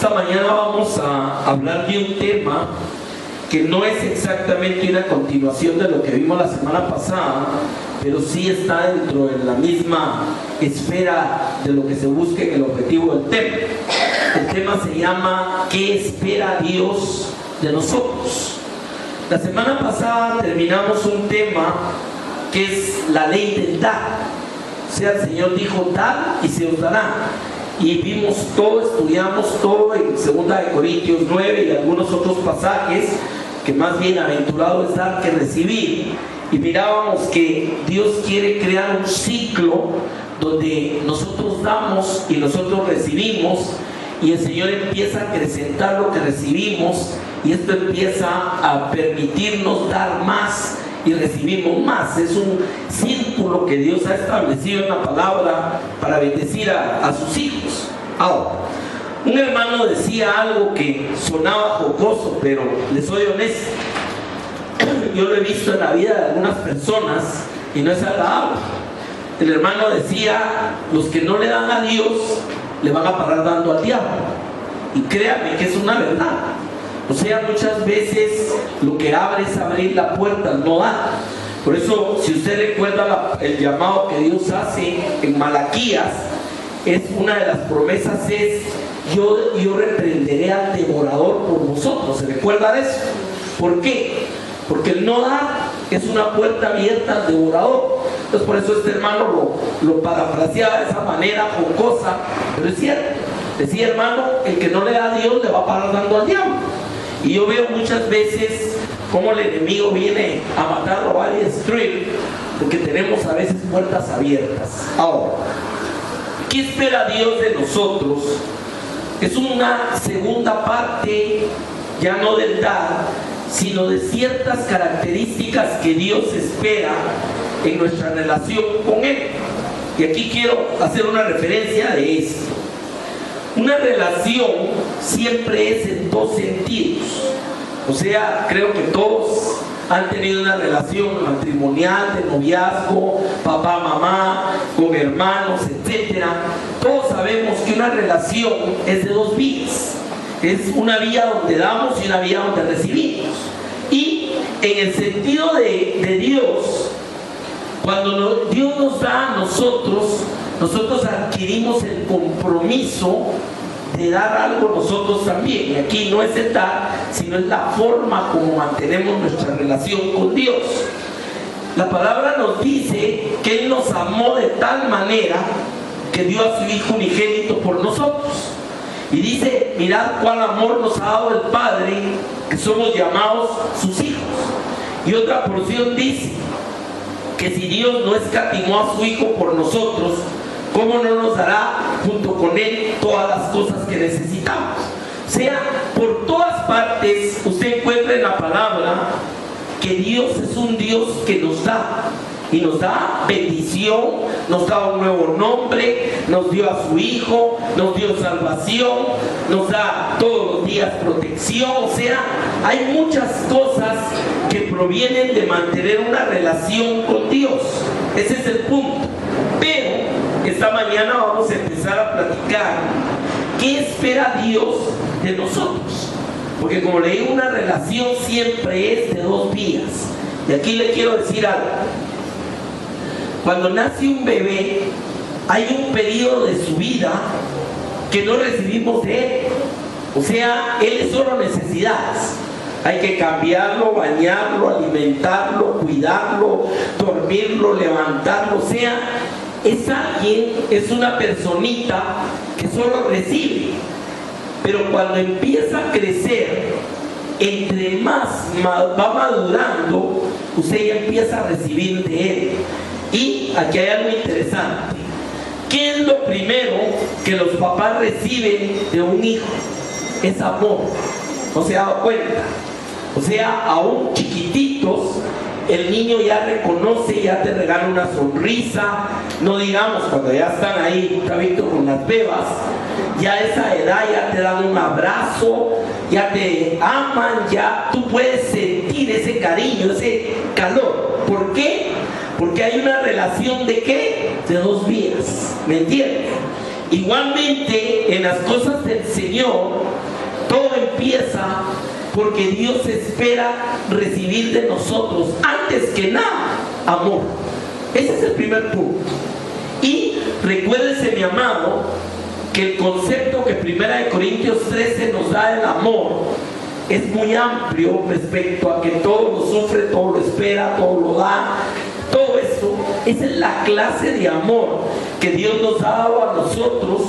Esta mañana vamos a hablar de un tema que no es exactamente una continuación de lo que vimos la semana pasada, pero sí está dentro de la misma esfera de lo que se busca en el objetivo del tema. El tema se llama ¿qué espera Dios de nosotros? La semana pasada terminamos un tema que es la ley del dar. O sea, el Señor dijo: dar y se os dará. Y vimos todo, estudiamos todo en 2 Corintios 9 y algunos otros pasajes, que más bienaventurado es dar que recibir. Y mirábamos que Dios quiere crear un ciclo donde nosotros damos y nosotros recibimos, y el Señor empieza a acrecentar lo que recibimos, y esto empieza a permitirnos dar más y recibimos más. Es un círculo que Dios ha establecido en la palabra para bendecir a sus hijos. Ahora, un hermano decía algo que sonaba jocoso, pero les soy honesto, yo lo he visto en la vida de algunas personas y no es agradable. El hermano decía: los que no le dan a Dios le van a parar dando al diablo. Y créanme que es una verdad. O sea, muchas veces lo que abre es abrir la puerta, no da. Por eso, si usted recuerda el llamado que Dios hace en Malaquías, es una de las promesas es: yo reprenderé al devorador por vosotros. ¿Se recuerda de eso? ¿Por qué? Porque el no dar es una puerta abierta al devorador. Entonces, por eso este hermano lo parafraseaba de esa manera jocosa, pero es cierto. Decía: hermano, el que no le da a Dios le va a parar dando al diablo. Y yo veo muchas veces cómo el enemigo viene a matar, robar y destruir, porque tenemos a veces puertas abiertas. Ahora, ¿qué espera Dios de nosotros? Es una segunda parte, ya no del dar, sino de ciertas características que Dios espera en nuestra relación con Él. Y aquí quiero hacer una referencia de esto. Una relación siempre es en dos sentidos. O sea, creo que todos han tenido una relación matrimonial, de noviazgo, papá, mamá, con hermanos, etc. Todos sabemos que una relación es de dos vías. Es una vía donde damos y una vía donde recibimos. Y en el sentido de Dios, cuando Dios nos da a nosotros adquirimos el compromiso de dar algo nosotros también. Y aquí no es el dar, sino es la forma como mantenemos nuestra relación con Dios. La palabra nos dice que Él nos amó de tal manera que dio a su Hijo unigénito por nosotros. Y dice: mirad cuál amor nos ha dado el Padre, que somos llamados sus hijos. Y otra porción dice que si Dios no escatimó a su Hijo por nosotros, ¿cómo no nos dará junto con Él todas las cosas que necesitamos? O sea, por todas partes usted encuentra en la palabra que Dios es un Dios que nos da. Y nos da bendición, nos da un nuevo nombre, nos dio a su Hijo, nos dio salvación, nos da todos los días protección. O sea, hay muchas cosas que provienen de mantener una relación con Dios. Ese es el punto. Pero esta mañana vamos a empezar a platicar qué espera Dios de nosotros. Porque como le digo, una relación siempre es de dos vías. Y aquí le quiero decir algo. Cuando nace un bebé, hay un periodo de su vida que no recibimos de él. O sea, él es solo necesidades. Hay que cambiarlo, bañarlo, alimentarlo, cuidarlo, dormirlo, levantarlo. O sea, es alguien, es una personita que solo recibe. Pero cuando empieza a crecer, entre más va madurando, usted ya empieza a recibir de él. Y aquí hay algo interesante. ¿Qué es lo primero que los papás reciben de un hijo? Es amor. ¿No se ha dado cuenta? O sea, aún chiquititos, el niño ya reconoce, ya te regala una sonrisa. No digamos cuando ya están ahí, está visto, con las bebas, ya a esa edad ya te dan un abrazo, ya te aman, ya tú puedes sentir ese cariño, ese calor. ¿Por qué? Porque hay una relación de ¿qué? De dos vías, ¿me entiendes? Igualmente, en las cosas del Señor, todo empieza porque Dios espera recibir de nosotros, antes que nada, amor. Ese es el primer punto. Y recuérdese, mi amado, que el concepto que 1 Corintios 13 nos da del amor es muy amplio respecto a que todo lo sufre, todo lo espera, todo lo da. Todo eso, esa es la clase de amor que Dios nos ha dado a nosotros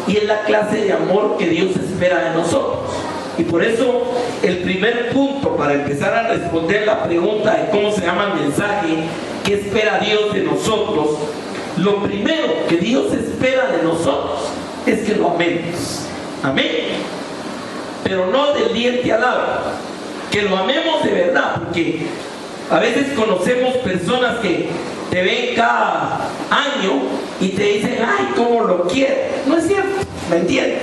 y es la clase de amor que Dios espera de nosotros. Y por eso el primer punto para empezar a responder la pregunta de cómo se llama el mensaje, ¿qué espera Dios de nosotros? Lo primero que Dios espera de nosotros es que lo amemos. Amén. Pero no del diente al labio, que lo amemos de verdad, porque a veces conocemos personas que te ven cada año y te dicen, ay, cómo lo quiere. No es cierto, ¿me entiendes?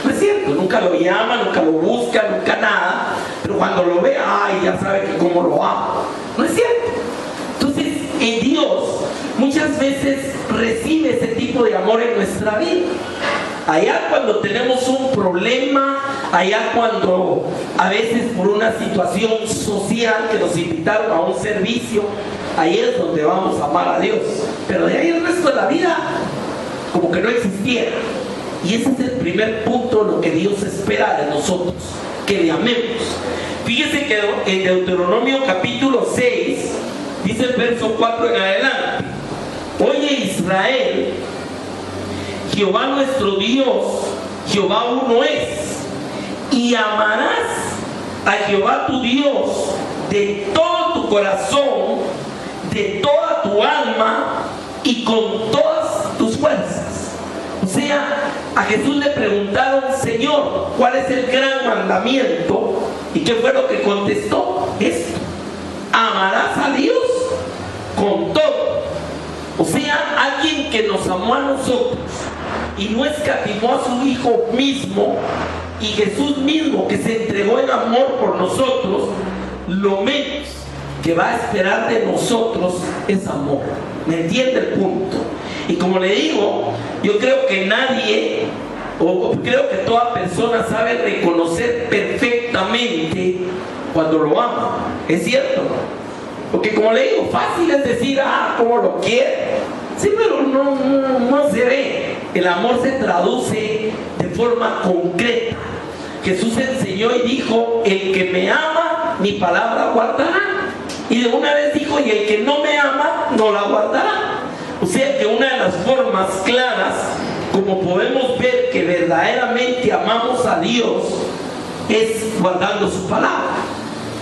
No es cierto, nunca lo llama, nunca lo busca, nunca nada, pero cuando lo ve, ay, ya sabe que cómo lo ama. No es cierto. Entonces, en Dios muchas veces recibe ese tipo de amor en nuestra vida. Allá cuando tenemos un problema, allá cuando a veces por una situación social que nos invitaron a un servicio, ahí es donde vamos a amar a Dios. Pero de ahí el resto de la vida como que no existiera. Y ese es el primer punto, lo que Dios espera de nosotros, que le amemos. Fíjese que en Deuteronomio capítulo 6 dice el verso 4 en adelante: oye Israel, Jehová nuestro Dios, Jehová uno es, y amarás a Jehová tu Dios de todo tu corazón, de toda tu alma y con todas tus fuerzas. O sea, a Jesús le preguntaron, Señor, ¿cuál es el gran mandamiento? ¿Y qué fue lo que contestó? Esto: amarás a Dios con todo. O sea, alguien que nos amó a nosotros y no escatimó a su Hijo mismo, y Jesús mismo que se entregó en amor por nosotros, lo menos que va a esperar de nosotros es amor. ¿Me entiende el punto? Y como le digo, yo creo que nadie, o creo que toda persona sabe reconocer perfectamente cuando lo ama. ¿Es cierto? Porque como le digo, fácil es decir, ah, cómo lo quiere. Sí, pero no se ve. El amor se traduce de forma concreta. Jesús enseñó y dijo, el que me ama, mi palabra guardará. Y de una vez dijo, y el que no me ama, no la guardará. O sea que una de las formas claras, como podemos ver que verdaderamente amamos a Dios, es guardando su palabra.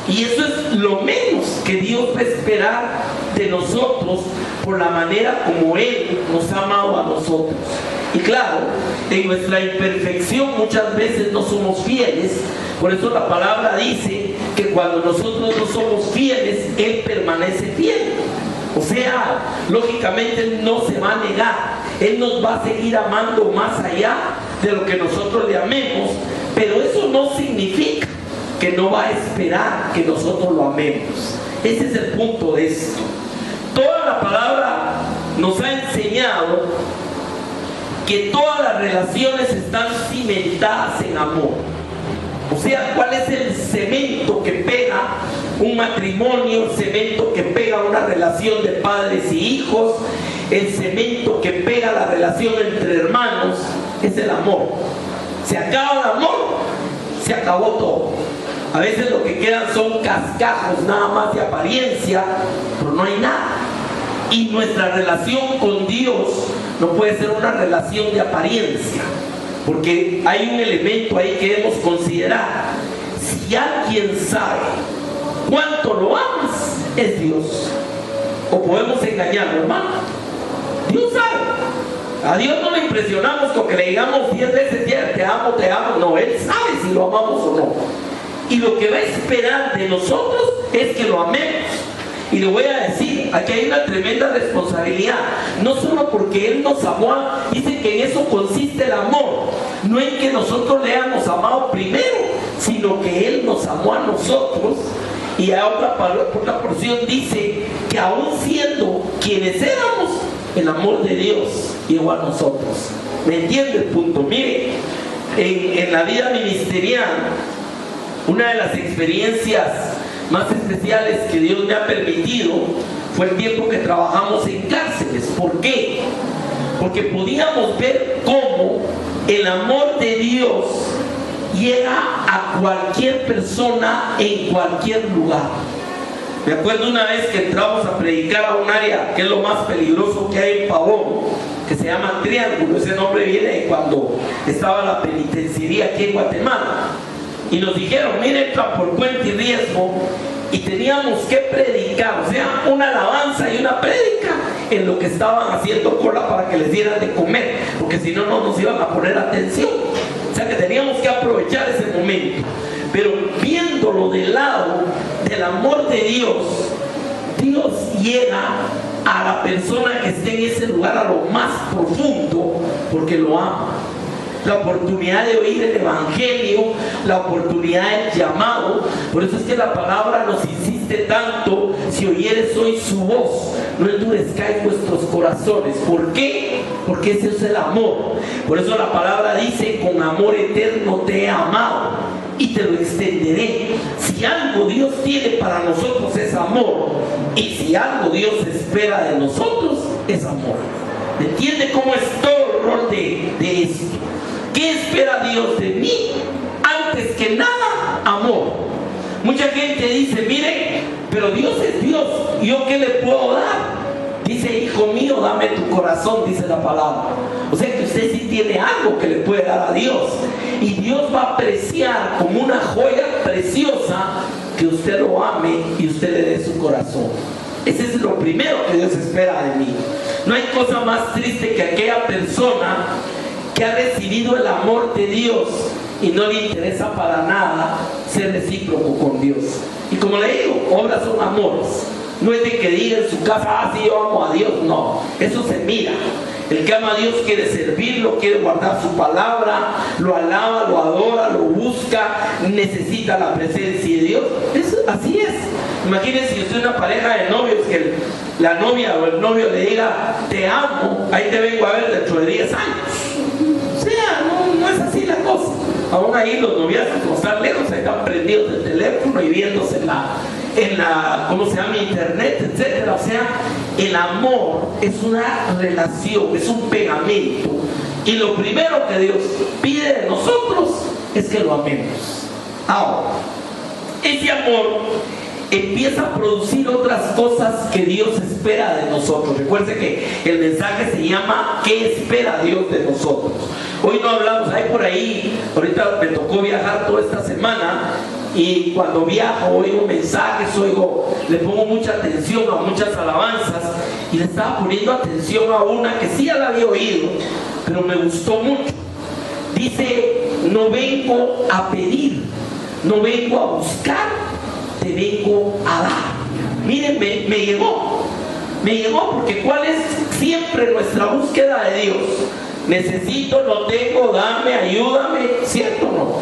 Y eso es lo menos que Dios va a esperar de nosotros por la manera como Él nos ha amado a nosotros. Y claro, en nuestra imperfección muchas veces no somos fieles. Por eso la palabra dice que cuando nosotros no somos fieles, Él permanece fiel. O sea, lógicamente Él no se va a negar. Él nos va a seguir amando más allá de lo que nosotros le amemos. Pero eso no significa que no va a esperar que nosotros lo amemos. Ese es el punto de esto. Toda la palabra nos ha enseñado que todas las relaciones están cimentadas en amor. O sea, ¿cuál es el cemento que pega un matrimonio? El cemento que pega una relación de padres y hijos, el cemento que pega la relación entre hermanos, es el amor. Se acaba el amor, se acabó todo. A veces lo que quedan son cascajos nada más de apariencia, pero no hay nada. Y nuestra relación con Dios no puede ser una relación de apariencia, porque hay un elemento ahí que debemos considerar. Si alguien sabe cuánto lo amas, es Dios. O podemos engañarlo, hermano. Dios sabe. A Dios no le impresionamos con que le digamos 10 veces, te amo, te amo. No, Él sabe si lo amamos o no. Y lo que va a esperar de nosotros es que lo amemos. Y le voy a decir, aquí hay una tremenda responsabilidad. No solo porque Él nos amó, dice que en eso consiste el amor. No en que nosotros le hayamos amado primero, sino que Él nos amó a nosotros. Y a otra porción dice que aún siendo quienes éramos, el amor de Dios llegó a nosotros. ¿Me entiende el punto? Mire, en la vida ministerial, una de las experiencias más especiales que Dios me ha permitido fue el tiempo que trabajamos en cárceles. ¿Por qué? Porque podíamos ver cómo el amor de Dios llega a cualquier persona en cualquier lugar. Me acuerdo una vez que entramos a predicar a un área que es lo más peligroso que hay en Pavón, que se llama Triángulo. Ese nombre viene de cuando estaba la penitenciaría aquí en Guatemala. Y nos dijeron, miren, entra por cuenta y riesgo. Y teníamos que predicar, o sea, una alabanza y una prédica en lo que estaban haciendo cola para que les dieran de comer, porque si no, no nos iban a poner atención. O sea que teníamos que aprovechar ese momento. Pero viéndolo del lado del amor de Dios, Dios llega a la persona que esté en ese lugar a lo más profundo, porque lo ama. La oportunidad de oír el evangelio, la oportunidad del llamado. Por eso es que la palabra nos insiste tanto: si oyeres hoy su voz, no endurezcáis vuestros corazones. ¿Por qué? Porque ese es el amor. Por eso la palabra dice: con amor eterno te he amado y te lo extenderé. Si algo Dios tiene para nosotros es amor, y si algo Dios espera de nosotros es amor. ¿Entiende cómo es todo el rol de esto? ¿Qué espera Dios de mí? Antes que nada, amor. Mucha gente dice, mire, pero Dios es Dios, ¿yo qué le puedo dar? Dice, hijo mío, dame tu corazón, dice la palabra. O sea que usted sí tiene algo que le puede dar a Dios. Y Dios va a apreciar como una joya preciosa que usted lo ame y usted le dé su corazón. Ese es lo primero que Dios espera de mí. No hay cosa más triste que aquella persona que ha recibido el amor de Dios y no le interesa para nada ser recíproco con Dios. Y como le digo, obras son amores. No es de que diga en su casa, ah, sí, yo amo a Dios. No, eso se mira. El que ama a Dios quiere servirlo, quiere guardar su palabra, lo alaba, lo adora, lo busca, necesita la presencia de Dios. Eso, así es. Imagínense si usted es una pareja de novios, que la novia o el novio le diga, te amo, ahí te vengo a ver dentro de 10 años. O sea, no es así la cosa. Aún ahí los noviazgos, como están lejos, están prendidos del teléfono y viéndose en la ¿cómo se llama? Internet, etcétera. O sea, el amor es una relación, es un pegamento. Y lo primero que Dios pide de nosotros es que lo amemos. Ahora, ese amor empieza a producir otras cosas que Dios espera de nosotros. Recuerden que el mensaje se llama ¿qué espera Dios de nosotros? Hoy no hablamos, hay por ahí, ahorita me tocó viajar toda esta semana, y cuando viajo oigo mensajes, le pongo mucha atención a muchas alabanzas, y le estaba poniendo atención a una que sí ya la había oído, pero me gustó mucho. Dice, no vengo a pedir, no vengo a buscar, te vengo a dar. Miren, me llegó porque ¿cuál es siempre nuestra búsqueda de Dios? Necesito, no tengo, dame, ayúdame, ¿cierto o no?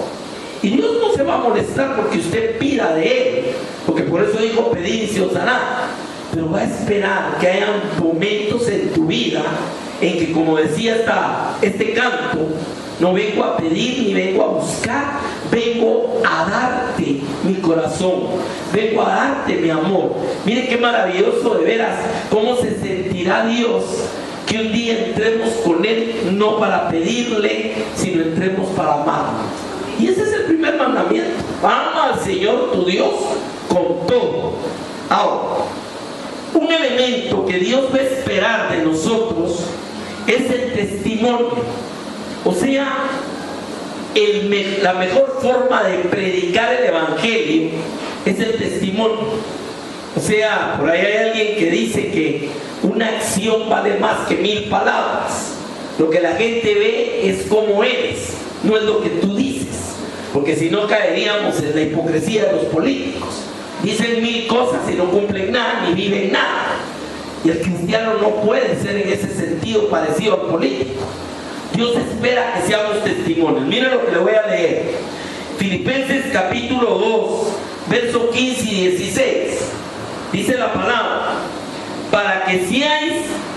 Y Dios no se va a molestar porque usted pida de Él, porque por eso dijo, pedid y se os dará. Pero va a esperar que haya momentos en tu vida en que, como decía este canto, no vengo a pedir ni vengo a buscar, vengo a darte mi corazón, vengo a darte mi amor. Mire qué maravilloso, de veras, cómo se sentirá Dios que un día entremos con Él, no para pedirle, sino entremos para amarlo. Y ese es el primer mandamiento: ama al Señor tu Dios con todo. Ahora, un elemento que Dios va a esperar de nosotros es el testimonio. O sea, la mejor forma de predicar el evangelio es el testimonio. O sea, por ahí hay alguien que dice que una acción vale más que 1000 palabras. Lo que la gente ve es cómo eres, no es lo que tú dices, porque si no caeríamos en la hipocresía de los políticos. Dicen 1000 cosas y no cumplen nada ni viven nada. Y el cristiano no puede ser en ese sentido parecido al político. Dios espera que seamos testimonios. Miren lo que le voy a leer. Filipenses capítulo 2, versos 15 y 16. Dice la palabra: para que seáis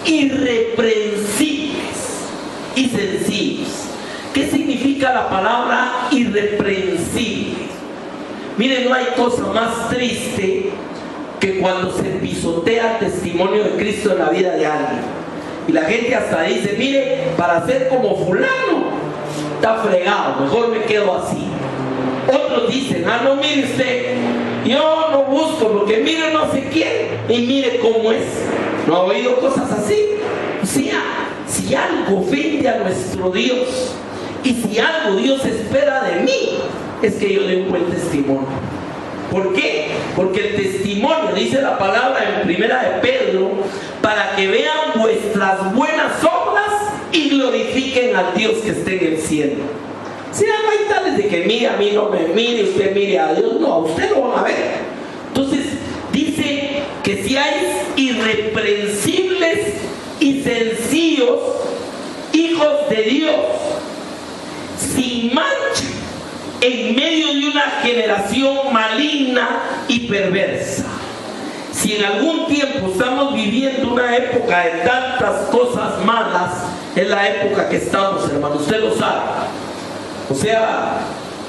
irreprensibles y sencillos. ¿Qué significa la palabra irreprensible? Miren, no hay cosa más triste que cuando se pisotea el testimonio de Cristo en la vida de alguien. Y la gente hasta dice, mire, para ser como fulano, está fregado, mejor me quedo así. Otros dicen, no, mire usted, yo no busco porque mire no sé quién y mire cómo es. ¿No ha oído cosas así? O sea, si algo ofende a nuestro Dios y si algo Dios espera de mí, es que yo dé un buen testimonio. ¿Por qué? Porque el testimonio, dice la palabra en primera de Pedro, para que vean vuestras buenas obras y glorifiquen al Dios que esté en el cielo. O sea, no hay tales de que mire, a mí no me mire, usted mire a Dios. No, a usted lo van a ver. Entonces, dice que seáis irreprensibles y sencillos, hijos de Dios, sin mancha, en medio de una generación maligna y perversa. Si en algún tiempo estamos viviendo una época de tantas cosas malas, es la época que estamos, hermano, usted lo sabe. O sea,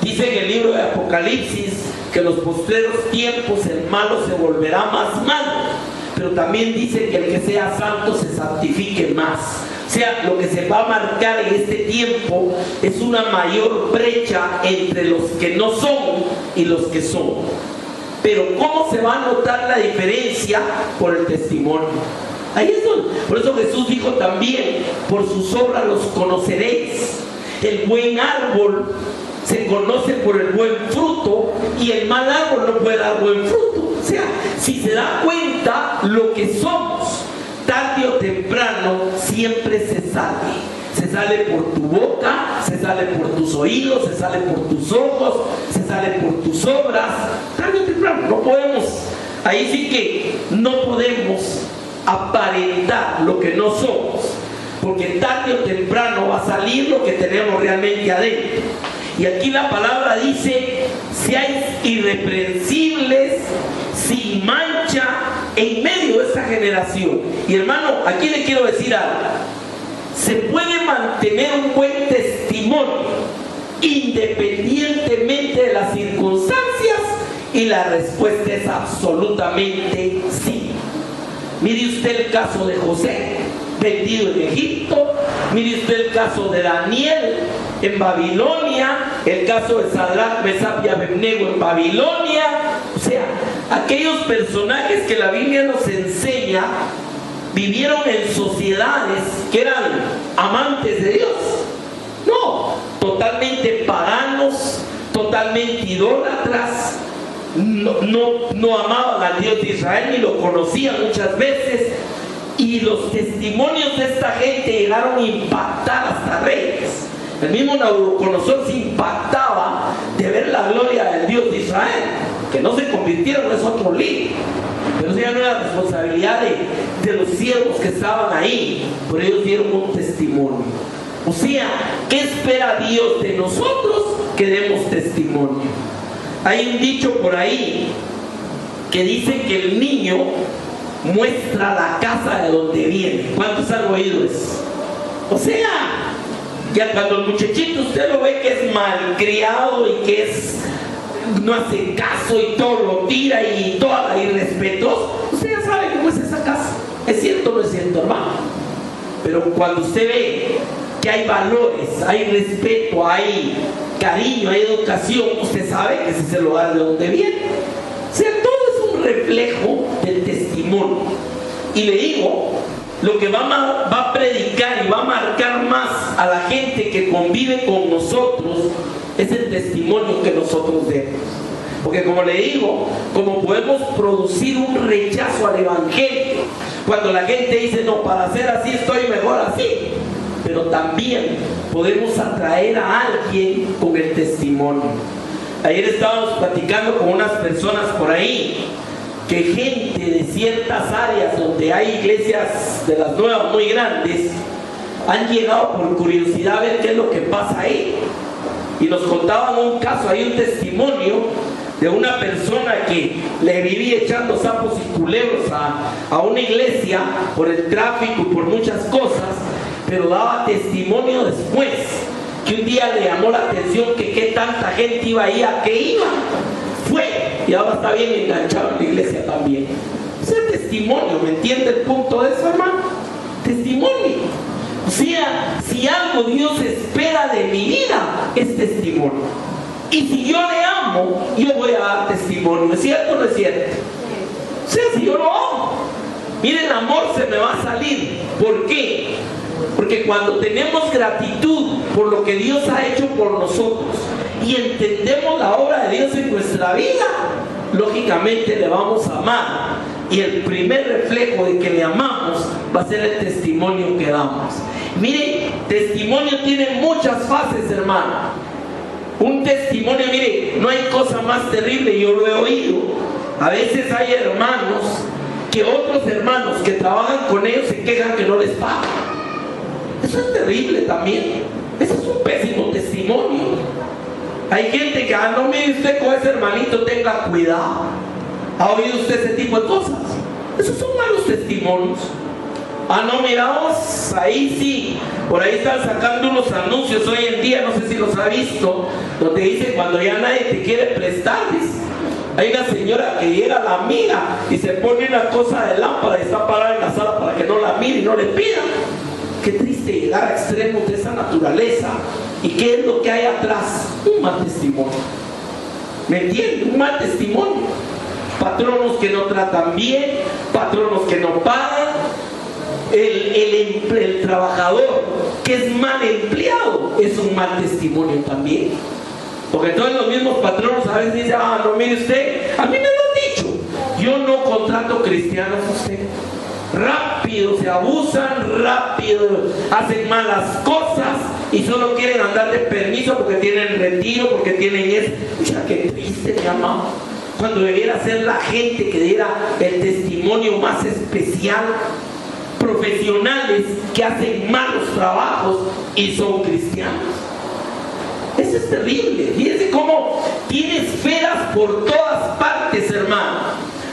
dice en el libro de Apocalipsis que en los postreros tiempos el malo se volverá más malo, pero también dice que el que sea santo se santifique más. O sea, lo que se va a marcar en este tiempo es una mayor brecha entre los que no son y los que son. Pero ¿cómo se va a notar la diferencia? Por el testimonio. Ahí es donde, por eso Jesús dijo también, por sus obras los conoceréis. El buen árbol se conoce por el buen fruto y el mal árbol no puede dar buen fruto. O sea, si se da cuenta lo que somos, tarde o temprano siempre se sale. Se sale por tu boca, se sale por tus oídos, se sale por tus ojos, se sale por tus obras. Tarde o temprano, no podemos, ahí sí que no podemos aparentar lo que no somos, porque tarde o temprano va a salir lo que tenemos realmente adentro. Y aquí la palabra dice, seáis irreprensibles, sin mancha, en medio de esta generación. Y hermano, aquí le quiero decir algo. Se puede mantener un buen testimonio independientemente de las circunstancias, y la respuesta es absolutamente sí. Mire usted el caso de José, vendido en Egipto. Mire usted el caso de Daniel en Babilonia, el caso de Sadrach, Mesach y Abednego en Babilonia. O sea, aquellos personajes que la Biblia nos enseña vivieron en sociedades que eran amantes de Dios. No, totalmente paganos, totalmente idólatras. No amaban al Dios de Israel ni lo conocían muchas veces. Y los testimonios de esta gente llegaron a impactar hasta reyes. El mismo Nabucodonosor se impactaba de ver la gloria del Dios de Israel. Que no se convirtieron es otro lío, pero eso ya no era responsabilidad de los siervos que estaban ahí, pero ellos dieron un testimonio. O sea, ¿qué espera Dios de nosotros? Que demos testimonio. Hay un dicho por ahí que dice que el niño muestra la casa de donde viene. ¿Cuántos han oído eso? O sea, ya cuando el muchachito usted lo ve que es malcriado y que no hace caso y todo lo tira y toda la irrespetuoso, usted ya sabe cómo es esa casa. ¿Es cierto o no es cierto, hermano? Pero cuando usted ve que hay valores, hay respeto, hay cariño, hay educación, usted sabe que ese es el lugar de donde viene. O sea, todo es un reflejo del testimonio. Y le digo, lo que va a predicar y va a marcar más a la gente que convive con nosotros es el testimonio que nosotros demos. Porque como le digo, como podemos producir un rechazo al evangelio cuando la gente dice, no, para ser así estoy mejor así, pero también podemos atraer a alguien con el testimonio. Ayer estábamos platicando con unas personas por ahí, que gente de ciertas áreas donde hay iglesias de las nuevas muy grandes han llegado por curiosidad a ver qué es lo que pasa ahí, y nos contaban un caso, hay un testimonio de una persona que le vivía echando sapos y culebros a una iglesia por el tráfico y por muchas cosas, pero daba testimonio después, que un día le llamó la atención que qué tanta gente iba ahí, a qué iba. Fue, y ahora está bien enganchado en la iglesia también. Ese es testimonio, ¿me entiende el punto de eso, hermano? Testimonio. O sea, si algo Dios espera de mi vida, es testimonio. Y si yo le amo, yo voy a dar testimonio. ¿Es cierto o no es cierto? O sea, si yo lo amo, miren, el amor se me va a salir. ¿Por qué? Porque cuando tenemos gratitud por lo que Dios ha hecho por nosotros y entendemos la obra de Dios en nuestra vida, lógicamente le vamos a amar. Y el primer reflejo de que le amamos va a ser el testimonio que damos. Mire, testimonio tiene muchas fases, hermano. Un testimonio, mire, no hay cosa más terrible, yo lo he oído. A veces hay hermanos que otros hermanos que trabajan con ellos se quejan que no les pagan. Eso es terrible también. Eso es un pésimo testimonio. Hay gente que, no mire usted con ese hermanito, tenga cuidado. ¿Ha oído usted ese tipo de cosas? Esos son malos testimonios. No, miramos, ahí sí, por ahí están sacando unos anuncios hoy en día, no sé si los ha visto, donde dice cuando ya nadie te quiere prestarles. Hay una señora que llega, la mira y se pone una cosa de lámpara y está parada en la sala para que no la mire y no le pida. Qué triste llegar a extremos de esa naturaleza. ¿Y qué es lo que hay atrás? Un mal testimonio. ¿Me entiende? Un mal testimonio. Patronos que no tratan bien, patronos que no pagan, el trabajador que es mal empleado es un mal testimonio también. Porque todos los mismos patronos a veces dicen, no, mire usted, a mí me lo han dicho, yo no contrato cristianos a usted. Rápido se abusan, rápido hacen malas cosas y solo quieren andar de permiso porque tienen retiro, porque tienen eso. Mira qué triste, mi amado. Cuando debiera ser la gente que diera el testimonio más especial. Profesionales que hacen malos trabajos y son cristianos. Eso es terrible. Fíjense cómo tiene esferas por todas partes, hermano.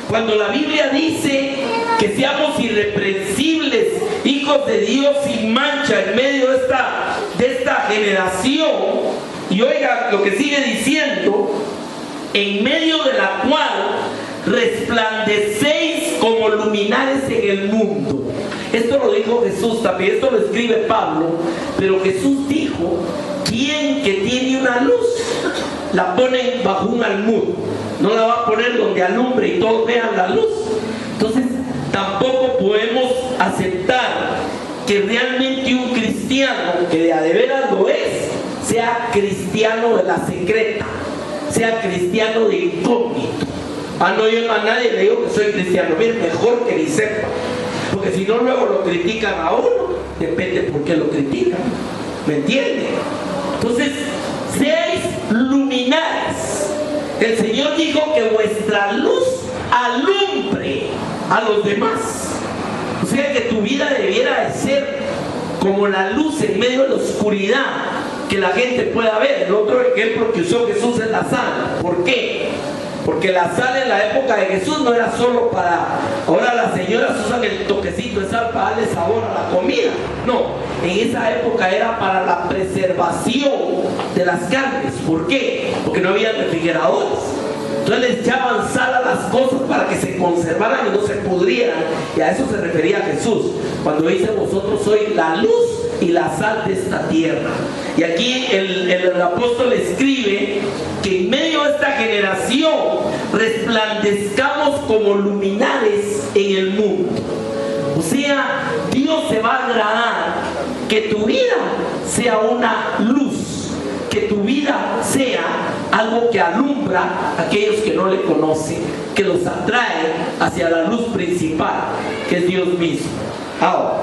Cuando la Biblia dice que seamos irreprensibles, hijos de Dios sin mancha en medio de esta generación, y oiga lo que sigue diciendo, en medio de la cual resplandecéis como luminares en el mundo. Esto lo dijo Jesús también, esto lo escribe Pablo, pero Jesús dijo, ¿quién que tiene una luz la pone bajo un almud? No la va a poner donde alumbre y todos vean la luz. Entonces tampoco podemos aceptar que realmente un cristiano, que de veras lo es, sea cristiano de la secreta, sea cristiano de incógnito. No, yo a nadie le digo que soy cristiano. Miren, mejor que ni sepa, porque si no luego lo critican a uno, depende por qué lo critican. ¿Me entienden? Entonces, seáis luminares. El Señor dijo que vuestra luz alumbre a los demás. O sea que tu vida debiera de ser como la luz en medio de la oscuridad, que la gente pueda ver. El otro ejemplo que usó Jesús es la sal. ¿Por qué? Porque la sal en la época de Jesús no era solo para... Ahora las señoras usan el toquecito de sal para darle sabor a la comida. No, en esa época era para la preservación de las carnes. ¿Por qué? Porque no había refrigeradores. Entonces les echaban sal a las cosas para que se conservaran y no se pudrieran. Y a eso se refería Jesús cuando dice: vosotros sois la luz y la sal de esta tierra. Y aquí el apóstol escribe que en medio de esta generación resplandezcamos como luminares en el mundo. O sea, Dios se va a agradar que tu vida sea una luz, que tu vida sea algo que alumbra a aquellos que no le conocen, que los atrae hacia la luz principal, que es Dios mismo. Ahora,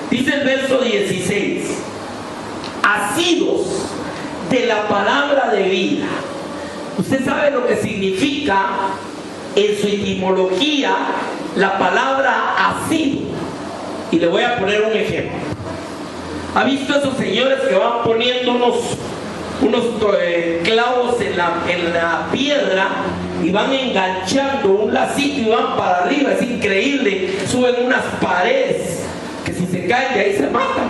dice el verso 16: asidos de la palabra de vida. Usted sabe lo que significa en su etimología la palabra asido. Y le voy a poner un ejemplo. ¿Ha visto esos señores que van poniendo unos clavos en la piedra y van enganchando un lacito y van para arriba? Es increíble. Suben unas paredes que si se caen de ahí se matan.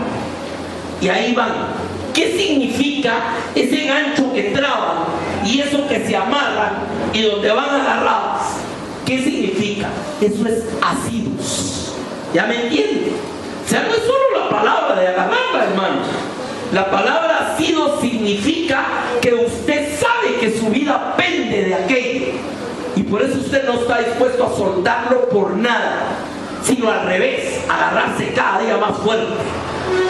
y ahí van. ¿Qué significa ese gancho que traban y eso que se amarran y donde van agarrados? ¿Qué significa? Eso es asidos. ¿Ya me entienden? O sea, no es solo la palabra de agarrarla, hermanos. La palabra asido significa que usted sabe que su vida pende de aquello. Y por eso usted no está dispuesto a soltarlo por nada, sino al revés, agarrarse cada día más fuerte.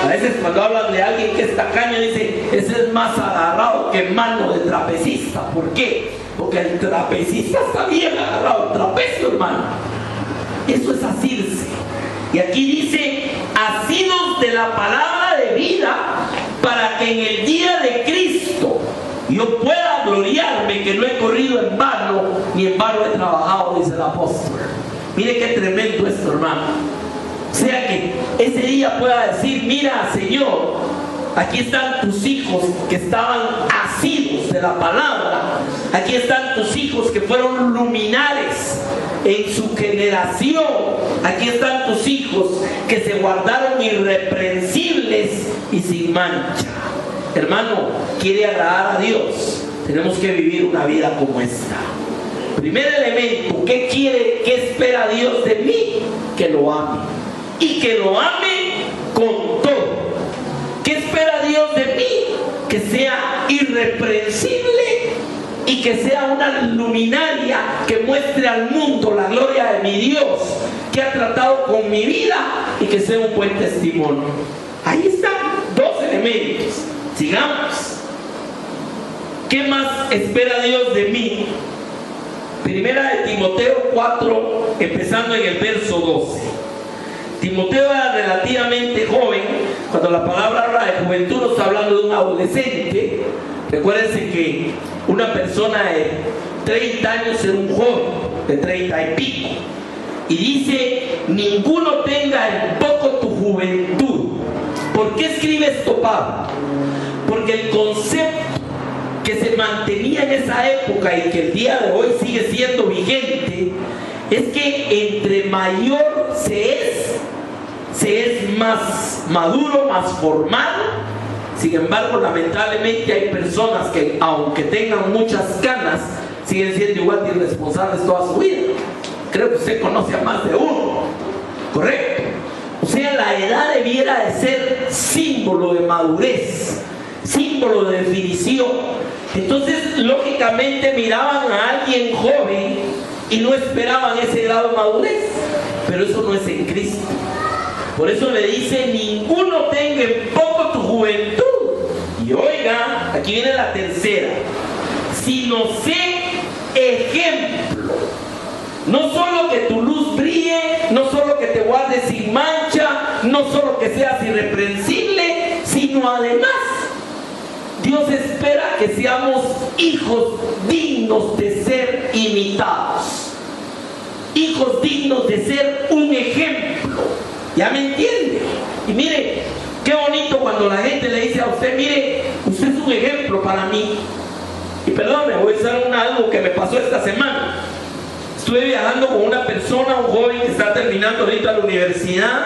A veces cuando hablan de alguien que es tacaño, dicen, ese es más agarrado que mano de trapecista. ¿Por qué? Porque el trapecista está bien agarrado, el trapecio, hermano. Eso es asirse. Y aquí dice, asidos de la palabra de vida, para que en el día de Cristo yo pueda gloriarme que no he corrido en vano, ni en vano he trabajado, dice el apóstol. Mire qué tremendo esto, hermano. O sea que ese día pueda decir, mira, Señor, aquí están tus hijos que estaban asidos de la palabra. Aquí están tus hijos que fueron luminares en su generación. Aquí están tus hijos que se guardaron irreprensibles y sin mancha. Hermano, quiere agradar a Dios, tenemos que vivir una vida como esta. Primer elemento, ¿qué quiere, qué espera Dios de mí? Que lo ame. Y que lo ame con todo. ¿Qué espera Dios de mí? Que sea irreprensible y que sea una luminaria que muestre al mundo la gloria de mi Dios, que ha tratado con mi vida, y que sea un buen testimonio. Ahí están dos elementos. Sigamos. ¿Qué más espera Dios de mí? Primera de Timoteo 4, empezando en el verso 12. Timoteo era relativamente joven. Cuando la palabra habla de juventud, no está hablando de un adolescente. Recuérdense que una persona de 30 años es un joven de 30 y pico. Y dice, ninguno tenga en poco tu juventud. ¿Por qué escribe esto Pablo? Porque el concepto que se mantenía en esa época y que el día de hoy sigue siendo vigente es que entre mayor se es más maduro, más formal. Sin embargo, lamentablemente hay personas que, aunque tengan muchas canas, siguen siendo igual de irresponsables toda su vida. Creo que usted conoce a más de uno, ¿correcto? O sea, la edad debiera de ser símbolo de madurez, símbolo de definición. Entonces, lógicamente miraban a alguien joven y no esperaban ese grado de madurez, pero eso no es en Cristo. Por eso le dice, ninguno tenga en poco tu juventud. Y oiga, aquí viene la tercera, sino sé ejemplo. No solo que tu luz brille, no solo que te guardes sin mancha, no solo que seas irreprensible, sino además Dios espera que seamos hijos dignos de ser imitados, hijos dignos de ser un ejemplo. ¿Ya me entiende? Y mire, qué bonito cuando la gente le dice a usted, mire, usted es un ejemplo para mí. Y perdón, me voy a usar algo que me pasó esta semana. Estuve viajando con una persona, un joven que está terminando ahorita la universidad.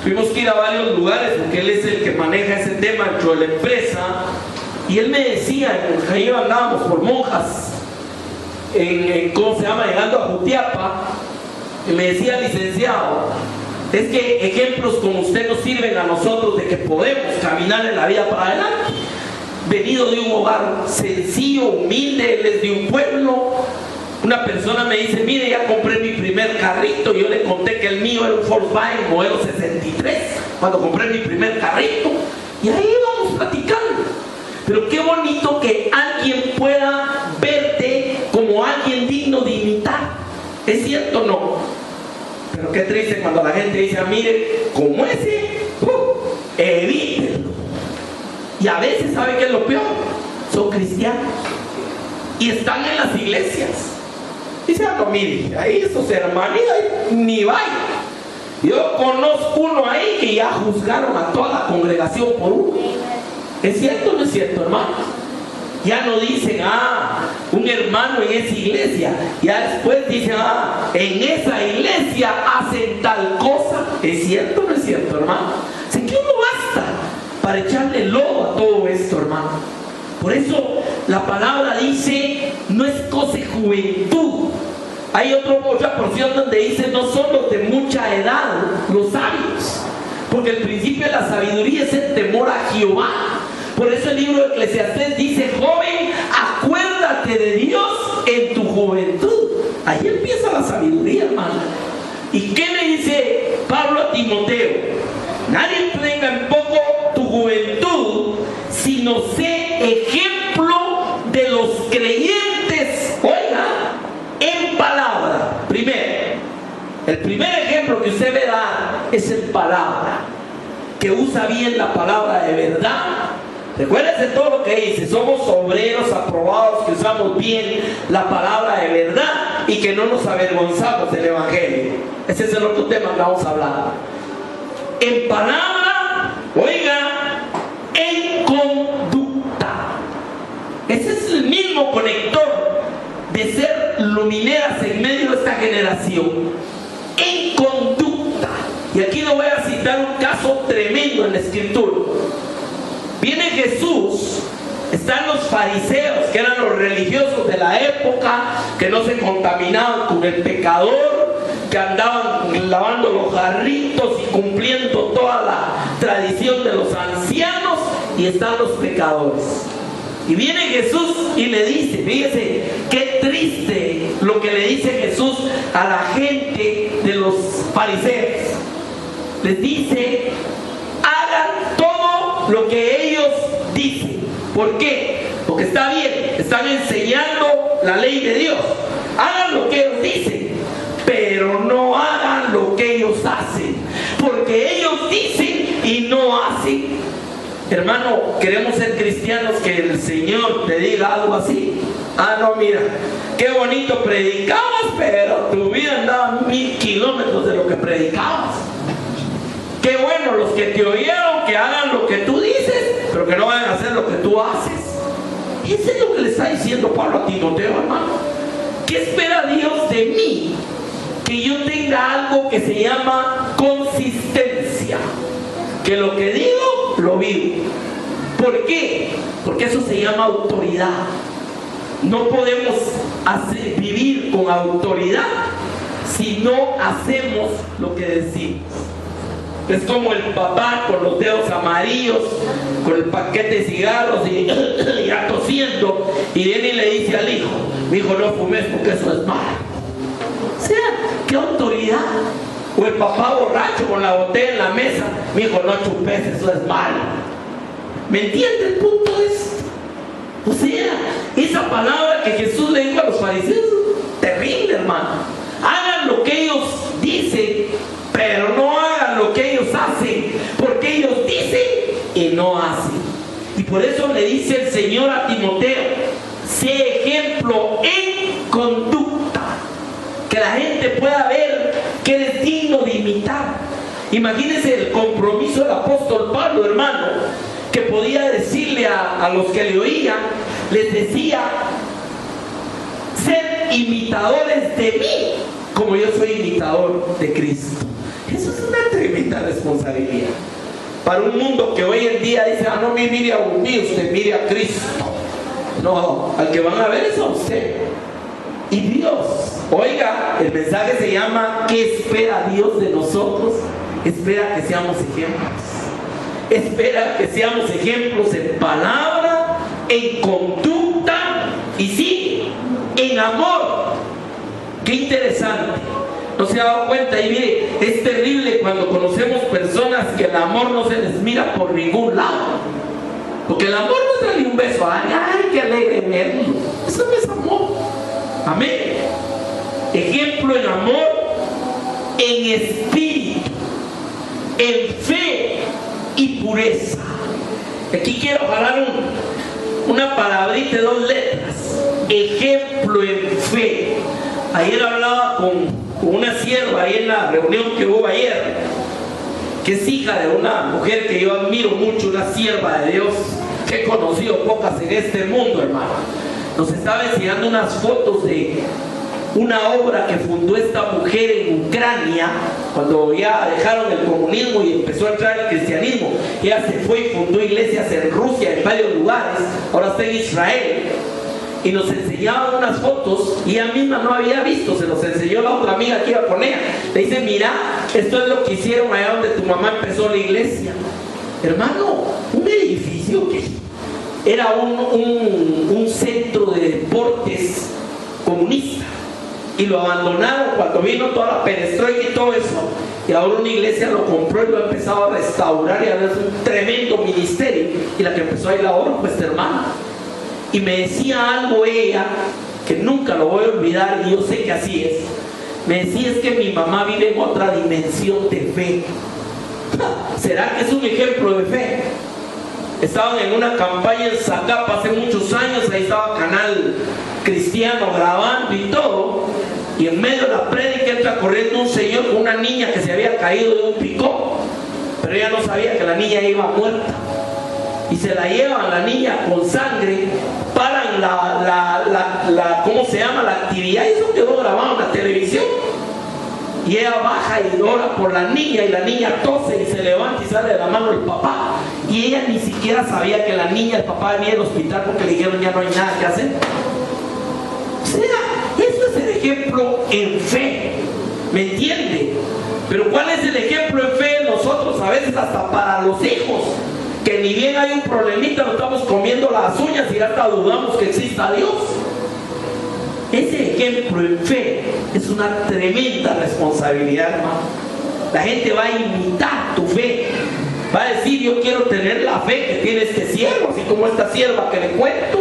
Tuvimos que ir a varios lugares porque él es el que maneja ese tema dentro de la empresa. Y él me decía, ahí andábamos por Monjas, ¿cómo se llama? Llegando a Jutiapa. Y me decía, licenciado, es que ejemplos como usted nos sirven a nosotros de que podemos caminar en la vida para adelante. Venido de un hogar sencillo, humilde, él es de un pueblo. Una persona me dice, mire, ya compré mi primer carrito. Yo le conté que el mío era un Volkswagen modelo 63 cuando compré mi primer carrito. Y ahí vamos platicando. Pero qué bonito que alguien pueda verte como alguien digno de imitar. ¿Es cierto o no? Pero qué triste cuando la gente dice, mire, como ese, evítelo. Y a veces, ¿sabe qué es lo peor? Son cristianos y están en las iglesias. Dice, no, mire, ahí esos hermanos ni vaya. Yo conozco uno ahí que ya juzgaron a toda la congregación por uno. ¿Es cierto o no es cierto, hermano? Ya no dicen, un hermano en esa iglesia. Ya después dicen, en esa iglesia hacen tal cosa. ¿Es cierto o no es cierto, hermano? Así que uno basta para echarle lodo a todo esto, hermano. Por eso la palabra dice, no es cosa de juventud. Hay otra porción donde dice, no son los de mucha edad los sabios, porque el principio de la sabiduría es el temor a Jehová. Por eso el libro de Eclesiastés dice, joven, acuérdate de Dios en tu juventud. Ahí empieza la sabiduría, hermano. ¿Y qué le dice Pablo a Timoteo? Nadie tenga en poco tu juventud, sino sé ejemplo de los creyentes, oiga, en palabra. Primero, el primer ejemplo que usted ve dar es en palabra, que usa bien la palabra de verdad. Recuérdense todo lo que dice, somos obreros aprobados, que usamos bien la palabra de verdad y que no nos avergonzamos del evangelio. Ese es el otro tema que vamos a hablar. En palabra, oiga, en conducta. Ese es el mismo conector de ser lumineras en medio de esta generación. En conducta. Y aquí le voy a citar un caso tremendo en la escritura. Viene Jesús, están los fariseos, que eran los religiosos de la época, que no se contaminaban con el pecador, que andaban lavando los jarritos y cumpliendo toda la tradición de los ancianos, y están los pecadores. Y viene Jesús y le dice, fíjese, qué triste lo que le dice Jesús a la gente de los fariseos. Les dice, hagan todo lo que ellos dicen. ¿Por qué? Porque está bien, están enseñando la ley de Dios. Hagan lo que ellos dicen, pero no hagan lo que ellos hacen, porque ellos dicen y no hacen. Hermano, queremos ser cristianos que el Señor te diga algo así. Ah, no, mira, qué bonito predicabas, pero tu vida andaba 1000 kilómetros de lo que predicabas. Qué bueno los que te oyeron, que hagan lo que tú dices, pero que no vayan a hacer lo que tú haces. Eso es lo que le está diciendo Pablo a Timoteo, hermano. ¿Qué espera Dios de mí? Que yo tenga algo que se llama consistencia. Que lo que digo, lo vivo. ¿Por qué? Porque eso se llama autoridad. No podemos vivir con autoridad si no hacemos lo que decimos. Es como el papá con los dedos amarillos, con el paquete de cigarros y ya tosiendo, y viene y le dice al hijo, mi hijo, no fumes porque eso es malo. O sea, ¿qué autoridad? O el papá borracho con la botella en la mesa, mi hijo, no chupes, eso es malo. ¿Me entiende el punto de esto? O sea, esa palabra que Jesús le dijo a los fariseos, terrible, hermano. Hagan lo que ellos dicen, pero no hagan lo que ellos hacen, porque ellos dicen y no hacen. Y por eso le dice el Señor a Timoteo, sé ejemplo en conducta, que la gente pueda ver que eres digno de imitar. Imagínense el compromiso del apóstol Pablo, hermano, que podía decirle a los que le oían, les decía, sed imitadores de mí, como yo soy imitador de Cristo. Eso es una tremenda responsabilidad para un mundo que hoy en día dice, ah, no me mire a mí, usted mire a Cristo. No, al que van a ver es a usted y Dios. Oiga, el mensaje se llama ¿qué espera Dios de nosotros? Espera que seamos ejemplos. Espera que seamos ejemplos en palabra, en conducta y sí, en amor. Qué interesante. ¿No se ha dado cuenta? Y mire, es terrible cuando conocemos personas que el amor no se les mira por ningún lado. Porque el amor no es darle un beso. Ay, qué alegre verlo. Eso no es amor. Amén. Ejemplo en amor, en espíritu, en fe y pureza. Aquí quiero jalar una palabrita de 2 letras. Ejemplo en fe. Ayer hablaba con una sierva ahí en la reunión que hubo ayer, que es hija de una mujer que yo admiro mucho, una sierva de Dios que he conocido pocas en este mundo, hermano. Nos estaba enseñando unas fotos de una obra que fundó esta mujer en Ucrania, cuando ya dejaron el comunismo y empezó a entrar el cristianismo. Ella se fue y fundó iglesias en Rusia, en varios lugares, ahora está en Israel, y nos enseñaban unas fotos y ella misma no había visto, se nos enseñó la otra amiga que iba con ella. Le dice, mira, esto es lo que hicieron allá donde tu mamá empezó la iglesia. Hermano, un edificio que era un centro de deportes comunista, y lo abandonaron cuando vino toda la perestroika y todo eso, y ahora una iglesia lo compró y lo ha empezado a restaurar, y ahora es un tremendo ministerio, y la que empezó ahí la obra fue esta hermana. Y me decía algo ella que nunca lo voy a olvidar, y yo sé que así es. Me decía, es que mi mamá vive en otra dimensión de fe. ¿Será que es un ejemplo de fe? Estaban en una campaña en Zacapa hace muchos años, ahí estaba Canal Cristiano grabando y todo, y en medio de la prédica entra corriendo un señor con una niña que se había caído de un picó, pero ella no sabía que la niña iba muerta, y se la llevan la niña con sangre, paran ¿cómo se llama? La actividad, y eso quedó grabado en la televisión. Y ella baja y ora por la niña, y la niña tose y se levanta y sale de la mano del papá. Y ella ni siquiera sabía que la niña, el papá venía al hospital porque le dijeron ya no hay nada que hacer. O sea, eso es el ejemplo en fe, ¿me entiende? Pero ¿cuál es el ejemplo en fe en nosotros? A veces hasta para los hijos, que ni bien hay un problemita, nos estamos comiendo las uñas y hasta dudamos que exista Dios. Ese ejemplo en fe es una tremenda responsabilidad, hermano. La gente va a imitar tu fe, va a decir, yo quiero tener la fe que tiene este siervo, así como esta sierva que le cuento.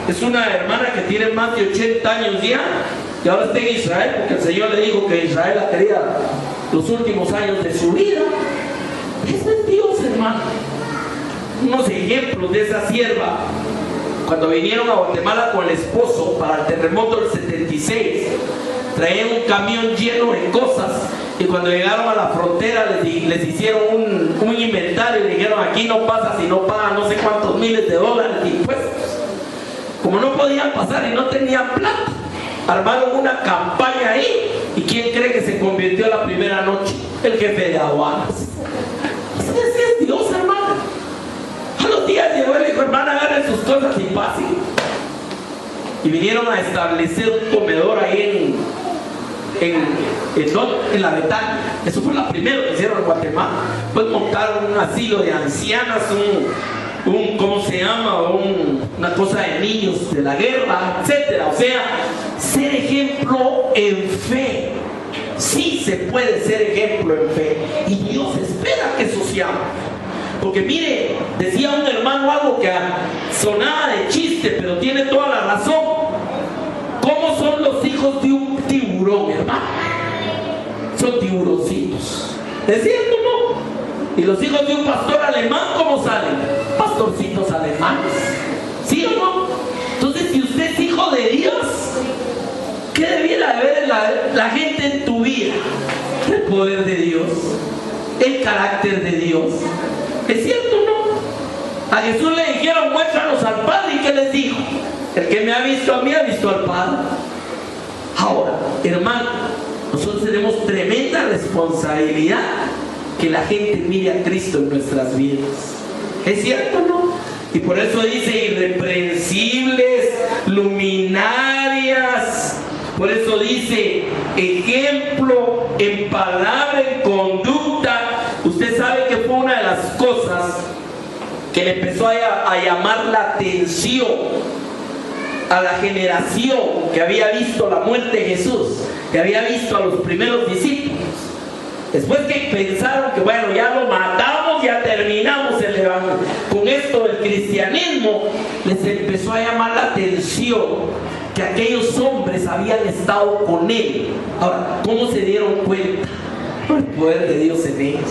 Es una hermana que tiene más de 80 años ya, y ahora está en Israel, porque el Señor le dijo que Israel la quería los últimos años de su vida. Ese es Dios, hermano. Unos ejemplos de esa sierva. Cuando vinieron a Guatemala con el esposo para el terremoto del 76, traían un camión lleno de cosas, y cuando llegaron a la frontera les hicieron un inventario y le dijeron, aquí no pasa si no pagan no sé cuántos miles de dólares de impuestos. Como no podían pasar y no tenían plata, armaron una campaña ahí, y ¿quién cree que se convirtió la primera noche? El jefe de aduanas. Ese es Dios, hermano. A los días llegó y le dijo, hermana, agarren sus cosas y pasen. Y vinieron a establecer un comedor ahí en la Betania. Eso fue lo primero que hicieron en Guatemala. Pues montaron un asilo de ancianas, ¿cómo se llama? Una cosa de niños de la guerra, etcétera. O sea, ser ejemplo en fe. Sí se puede ser ejemplo en fe, y Dios espera que eso sea. Porque mire, decía un hermano algo que sonaba de chiste, pero tiene toda la razón. ¿Cómo son los hijos de un tiburón, hermano? Son tiburoncitos. ¿Es cierto, no? Y los hijos de un pastor alemán, ¿cómo salen? Pastorcitos alemanes. ¿Sí o no? Entonces, si usted es hijo de Dios, ¿qué debiera de ver la gente en tu vida? El poder de Dios, el carácter de Dios. ¿Es cierto o no? A Jesús le dijeron, muéstranos al Padre, ¿y qué les dijo? El que me ha visto a mí ha visto al Padre. Ahora, hermano, nosotros tenemos tremenda responsabilidad que la gente mire a Cristo en nuestras vidas. ¿Es cierto o no? Y por eso dice irreprensibles, luminarias. Por eso dice ejemplo en palabra, en conducta. Usted sabe que fue una de las cosas que le empezó a llamar la atención a la generación que había visto la muerte de Jesús, que había visto a los primeros discípulos. Después que pensaron que bueno, ya lo matamos, ya terminamos con esto del cristianismo, les empezó a llamar la atención que aquellos hombres habían estado con él. Ahora, ¿cómo se dieron cuenta? Por el poder de Dios en ellos,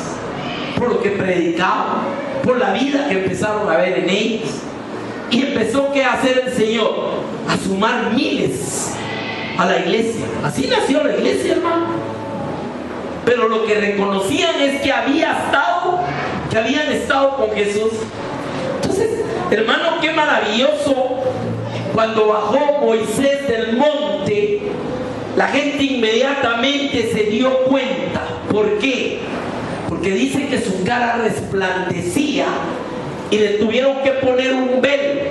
por lo que predicaban, por la vida que empezaron a ver en ellos. Y empezó ¿qué a hacer el Señor? A sumar miles a la iglesia. Así nació la iglesia, hermano. Pero lo que reconocían es que habían estado con Jesús. Entonces, hermano, qué maravilloso cuando bajó Moisés del monte, la gente inmediatamente se dio cuenta. ¿Por qué? Porque dice que su cara resplandecía y le tuvieron que poner un velo.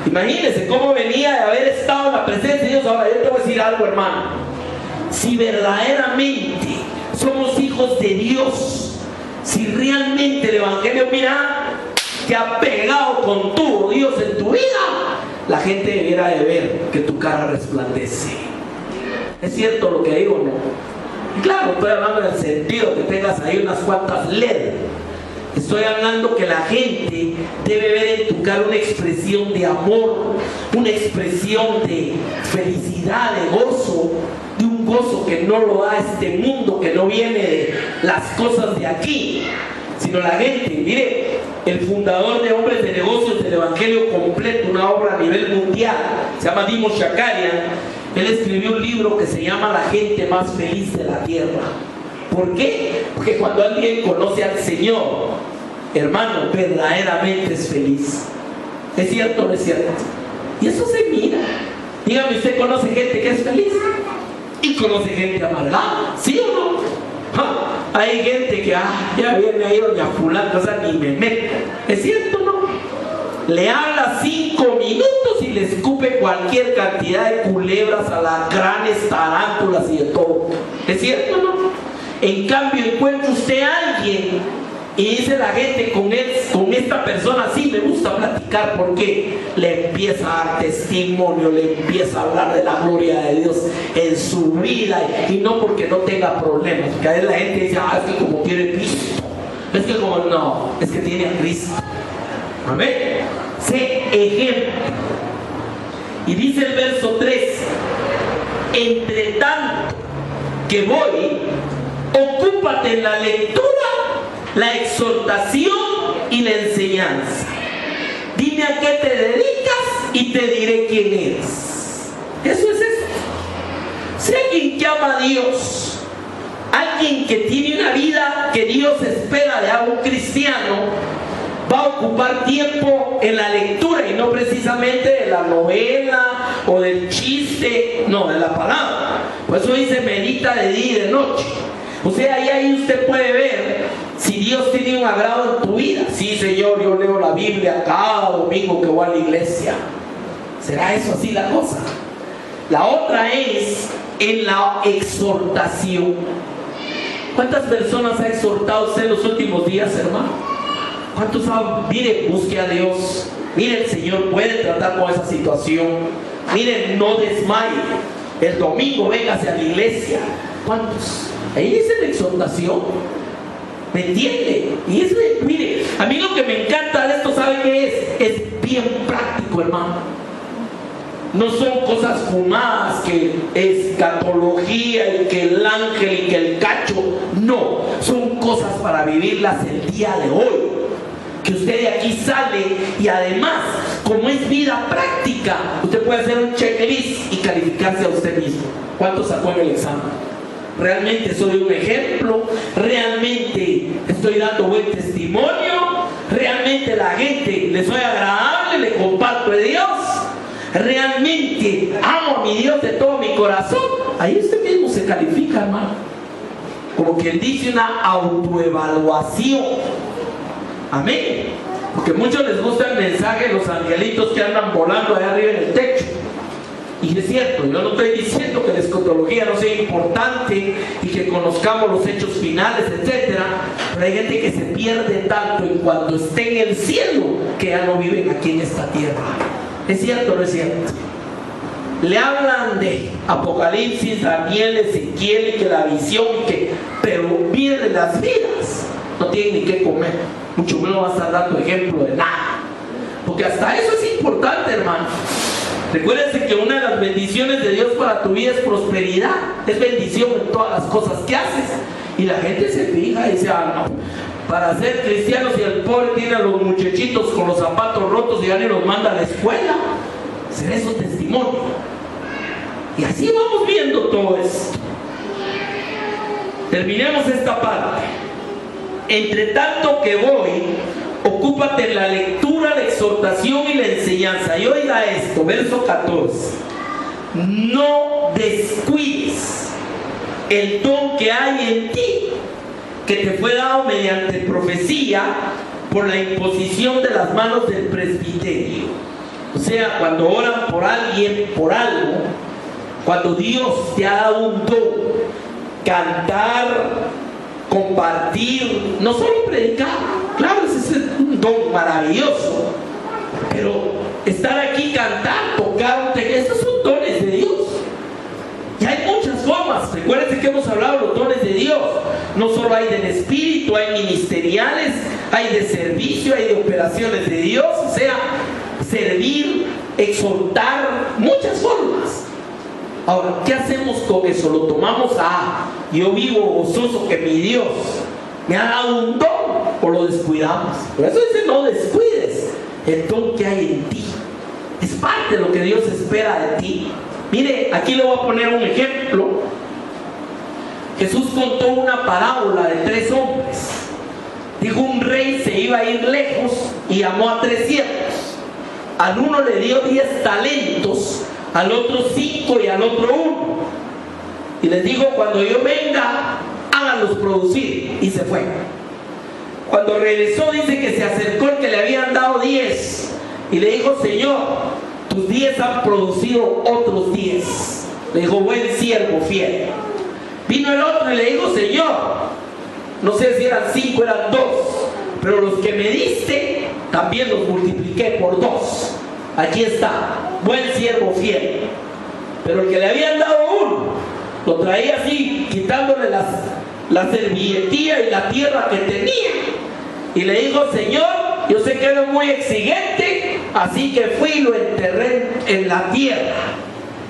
Imagínense cómo venía de haber estado en la presencia de Dios. Ahora yo te voy a decir algo, hermano. Si verdaderamente somos hijos de Dios, si realmente el evangelio, mira, que ha pegado con tu Dios en tu vida, la gente debiera de ver que tu cara resplandece. ¿Es cierto lo que digo o no? Claro, estoy hablando en el sentido que tengas ahí unas cuantas LED. Estoy hablando que la gente debe ver en tu cara una expresión de amor, una expresión de felicidad, de gozo, de un gozo que no lo da este mundo, que no viene de las cosas de aquí, sino la gente. Mire, el fundador de Hombres de Negocios del Evangelio Completo, una obra a nivel mundial, se llama Dimos Shakarian. Él escribió un libro que se llama La gente más feliz de la tierra. ¿Por qué? Porque cuando alguien conoce al Señor, hermano, verdaderamente es feliz. ¿Es cierto o no es cierto? Y eso se mira. Dígame, ¿usted conoce gente que es feliz? Y conoce gente amargada, ¿sí o no? Hay gente que ya viene ahí doña fulana, o sea, ni me meto. ¿Es cierto o no? Le habla 5 minutos y le escupe cualquier cantidad de culebras, alacranes, tarántulas y de todo. ¿Es cierto o no? En cambio, encuentra usted a alguien y dice la gente, con esta persona sí me gusta platicar, porque le empieza a dar testimonio, le empieza a hablar de la gloria de Dios en su vida, y no porque no tenga problemas, porque a veces la gente dice, es que como tiene Cristo, es que como no, es que tiene a Cristo. Amén. Sé ejemplo. Y dice el verso 3: entre tanto que voy, ocúpate en la lectura, la exhortación y la enseñanza. Dime a qué te dedicas y te diré quién eres. Eso es eso. Si alguien que ama a Dios, alguien que tiene una vida que Dios espera de un cristiano, va a ocupar tiempo en la lectura, y no precisamente de la novela o del chiste, no, de la palabra. Por eso dice medita de día y de noche. O sea, ahí usted puede ver si Dios tiene un agrado en tu vida. Sí, Señor, yo leo la Biblia cada domingo que voy a la iglesia. ¿Será eso así la cosa? La otra es en la exhortación. ¿Cuántas personas ha exhortado usted en los últimos días, hermano? ¿Cuántos saben? Mire, busque a Dios. Mire, el Señor puede tratar con esa situación. Mire, no desmaye. El domingo véngase a la iglesia. ¿Cuántos? Ahí dice la exhortación. ¿Me entiende? Y eso, mire, a mí lo que me encanta de esto, ¿sabe qué es? Es bien práctico, hermano. No son cosas fumadas, que escatología y que el ángel y que el cacho. No, son cosas para vivirlas el día de hoy. Que usted de aquí sale, y además, como es vida práctica, usted puede hacer un checklist y calificarse a usted mismo. ¿Cuánto sacó en el examen? ¿Realmente soy un ejemplo? ¿Realmente estoy dando buen testimonio? ¿Realmente la gente le soy agradable? ¿Le comparto de Dios? ¿Realmente amo a mi Dios de todo mi corazón? Ahí usted mismo se califica, hermano. Como quien dice, una autoevaluación. Amén. Porque a muchos les gusta el mensaje de los angelitos que andan volando allá arriba en el techo. Y es cierto, yo no estoy diciendo que la escatología no sea importante y que conozcamos los hechos finales, etcétera, pero hay gente que se pierde tanto en cuanto esté en el cielo, que ya no viven aquí en esta tierra. ¿Es cierto o no es cierto? Le hablan de Apocalipsis, Daniel, Ezequiel, y que la visión, pero pierden las vidas. No tienen ni qué comer, mucho menos va a estar dando ejemplo de nada, porque hasta eso es importante, hermano. Recuérdense que una de las bendiciones de Dios para tu vida es prosperidad, es bendición en todas las cosas que haces. Y la gente se fija y dice, no, para ser cristianos, y el pobre tiene a los muchachitos con los zapatos rotos y ya ni los manda a la escuela, será eso testimonio. Y así vamos viendo todo esto. Terminemos esta parte. Entre tanto que voy, ocúpate en la lectura, lectura, la exhortación y la enseñanza. Y oiga esto, verso 14. No descuides el don que hay en ti, que te fue dado mediante profecía por la imposición de las manos del presbiterio. O sea, cuando oran por alguien, por algo, cuando Dios te ha dado un don, cantar, compartir, no solo predicar, claro, ese es un don maravilloso, pero estar aquí, cantar, tocar, esos son dones de Dios. Y hay muchas formas. Recuérdense que hemos hablado de los dones de Dios. No solo hay del Espíritu, hay ministeriales, hay de servicio, hay de operaciones de Dios, o sea, servir, exhortar, muchas formas. Ahora, ¿qué hacemos con eso? Lo tomamos yo vivo gozoso que mi Dios me ha dado un don, o lo descuidamos. Por eso dice, no descuides el don que hay en ti. Es parte de lo que Dios espera de ti. Mire, aquí le voy a poner un ejemplo. Jesús contó una parábola de 3 hombres. Dijo, un rey se iba a ir lejos y llamó a 3 siervos. Al uno le dio 10 talentos, al otro 5 y al otro 1. Y les dijo, cuando yo venga, háganlos producir. Y se fue. Cuando regresó, dice que se acercó el que le habían dado 10 y le dijo, Señor, tus 10 han producido otros 10. Le dijo, buen siervo fiel. Vino el otro y le dijo, Señor, no sé si eran 5, eran 2, pero los que me diste también los multipliqué por 2. Aquí está, buen siervo fiel. Pero el que le habían dado 1 lo traía así, quitándole la servilletilla y la tierra que tenía, y le dijo, Señor, yo sé que eres muy exigente, así que fui y lo enterré en la tierra,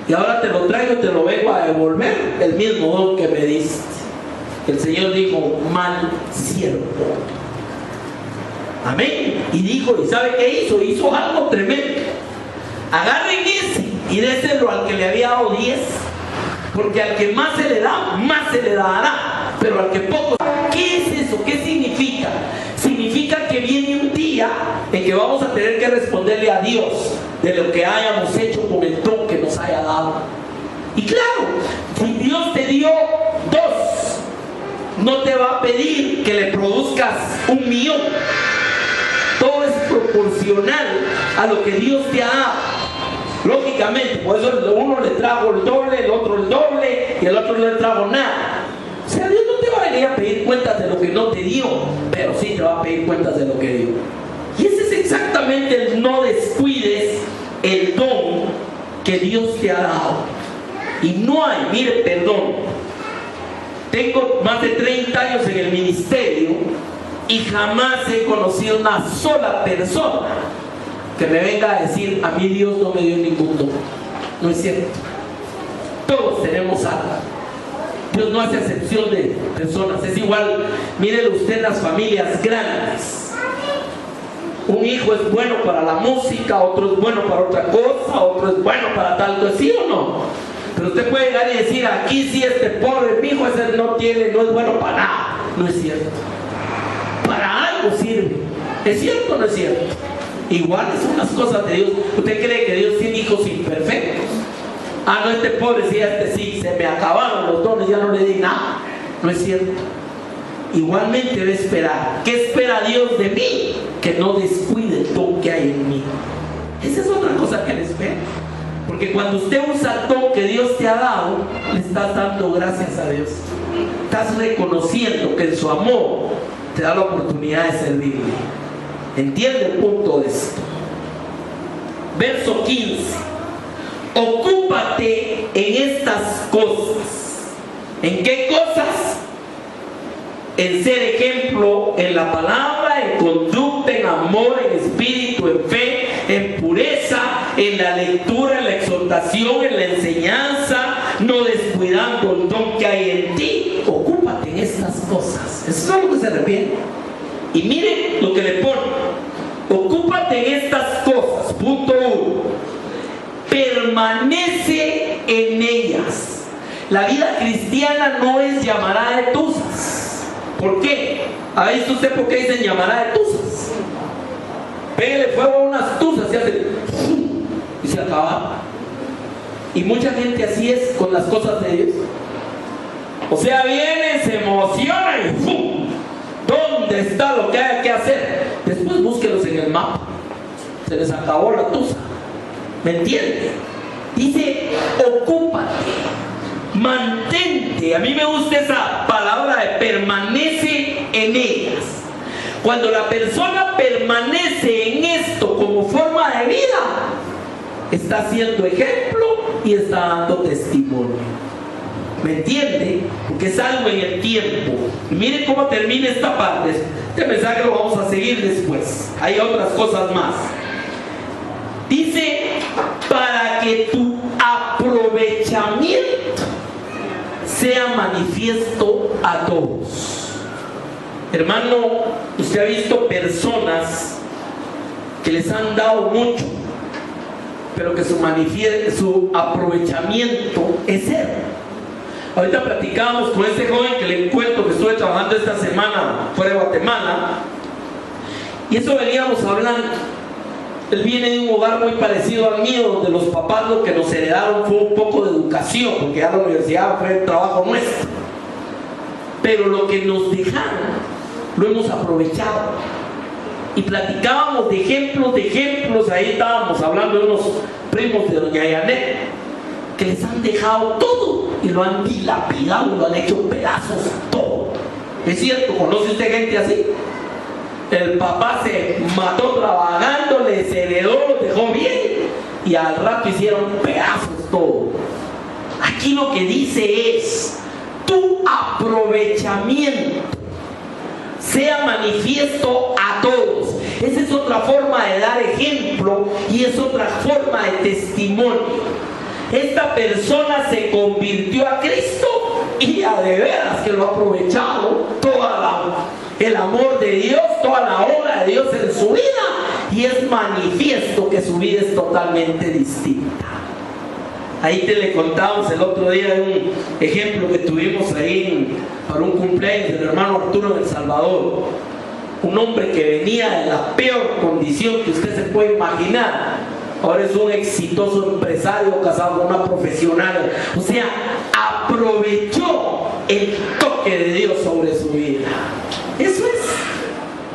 y ahora te lo traigo y te lo vengo a devolver, el mismo don que me diste. El Señor dijo, mal siervo. Amén. Y dijo, ¿y sabe qué hizo? Hizo algo tremendo. Agarren ese y déselo al que le había dado 10, porque al que más se le da, más se le dará, pero al que poco. ¿Qué es eso? ¿Qué significa? Significa que viene un día en que vamos a tener que responderle a Dios de lo que hayamos hecho con el don que nos haya dado. Y claro, si Dios te dio 2, no te va a pedir que le produzcas 1,000,000. Todo es proporcional a lo que Dios te ha dado. Lógicamente, por eso uno le trajo el doble, el otro el doble y el otro no le trajo nada. O sea, Dios no te va a venir a pedir cuentas de lo que no te dio, pero sí te va a pedir cuentas de lo que dio. Y ese es exactamente el no descuides el don que Dios te ha dado. Y no hay, mire, perdón, tengo más de 30 años en el ministerio y jamás he conocido una sola persona que me venga a decir, a mí Dios no me dio ningún don. No es cierto. Todos tenemos algo. Dios no hace excepción de personas. Es igual, mírelo usted en las familias grandes. Un hijo es bueno para la música, otro es bueno para otra cosa, otro es bueno para tal cosa, ¿sí o no? Pero usted puede llegar y decir, aquí sí este pobre, mi hijo ese no es bueno para nada. No es cierto. Para algo sirve. ¿Es cierto o no es cierto? Iguales son las cosas de Dios. ¿Usted cree que Dios tiene hijos imperfectos? No, este pobre sí, sí, se me acabaron los dones, ya no le di nada. No es cierto. Igualmente debe esperar. ¿Qué espera Dios de mí? Que no descuide el don que hay en mí. Esa es otra cosa que le espera. Porque cuando usted usa el don que Dios te ha dado, le estás dando gracias a Dios. Estás reconociendo que en su amor te da la oportunidad de servirle. ¿Entiende el punto de esto? Verso 15. Ocúpate en estas cosas. ¿En qué cosas? En ser ejemplo en la palabra, en conducta, en amor, en espíritu, en fe, en pureza, en la lectura, en la exhortación, en la enseñanza, no descuidando el don que hay en ti. Ocúpate en estas cosas. Eso es a lo que se refiere. Y miren lo que le pone. Ocúpate en estas cosas. Punto 1. Permanece en ellas. La vida cristiana no es llamarada de tusas. ¿Por qué? ¿Ha visto usted por qué dicen llamarada de tusas? pégale fuego a unas tuzas y se acaba. Y mucha gente así es con las cosas de Dios. O sea, viene, se emociona y ¡fum! ¿Dónde está lo que hay que hacer? Después búsquelos en el mapa. Se les acabó la tusa. ¿Me entiende? Dice, ocúpate, mantente. A mí me gusta esa palabra de permanece en ellas. Cuando la persona permanece en esto como forma de vida, está haciendo ejemplo y está dando testimonio. ¿Me entiende? Porque es algo en el tiempo. Y miren cómo termina esta parte. Este mensaje lo vamos a seguir después. Hay otras cosas más. Dice, para que tu aprovechamiento sea manifiesto a todos. Hermano, usted ha visto personas que les han dado mucho, pero que su aprovechamiento es cero. Ahorita platicábamos con este joven que le cuento que estuve trabajando esta semana fuera de Guatemala, y eso veníamos hablando. Él viene de un hogar muy parecido al mío, donde los papás lo que nos heredaron fue un poco de educación, porque ya la universidad fue el trabajo nuestro, pero lo que nos dejaron lo hemos aprovechado. Y platicábamos de ejemplos, ahí estábamos hablando de unos primos de doña Yanet, que les han dejado todo y lo han dilapidado, lo han hecho pedazos todo. ¿Es cierto? ¿Conoce usted gente así? El papá se mató trabajando, les heredó, los dejó bien y al rato hicieron pedazos todo. Aquí lo que dice es, tu aprovechamiento sea manifiesto a todos. Esa es otra forma de dar ejemplo y es otra forma de testimonio. Esta persona se convirtió a Cristo y a de veras que lo ha aprovechado el amor de Dios, toda la obra de Dios en su vida, y es manifiesto que su vida es totalmente distinta. Ahí te le contamos el otro día de un ejemplo que tuvimos ahí para un cumpleaños del hermano Arturo en El Salvador. Un hombre que venía de la peor condición que usted se puede imaginar. Ahora es un exitoso empresario casado con una profesional. O sea, aprovechó el toque de Dios sobre su vida. Eso es.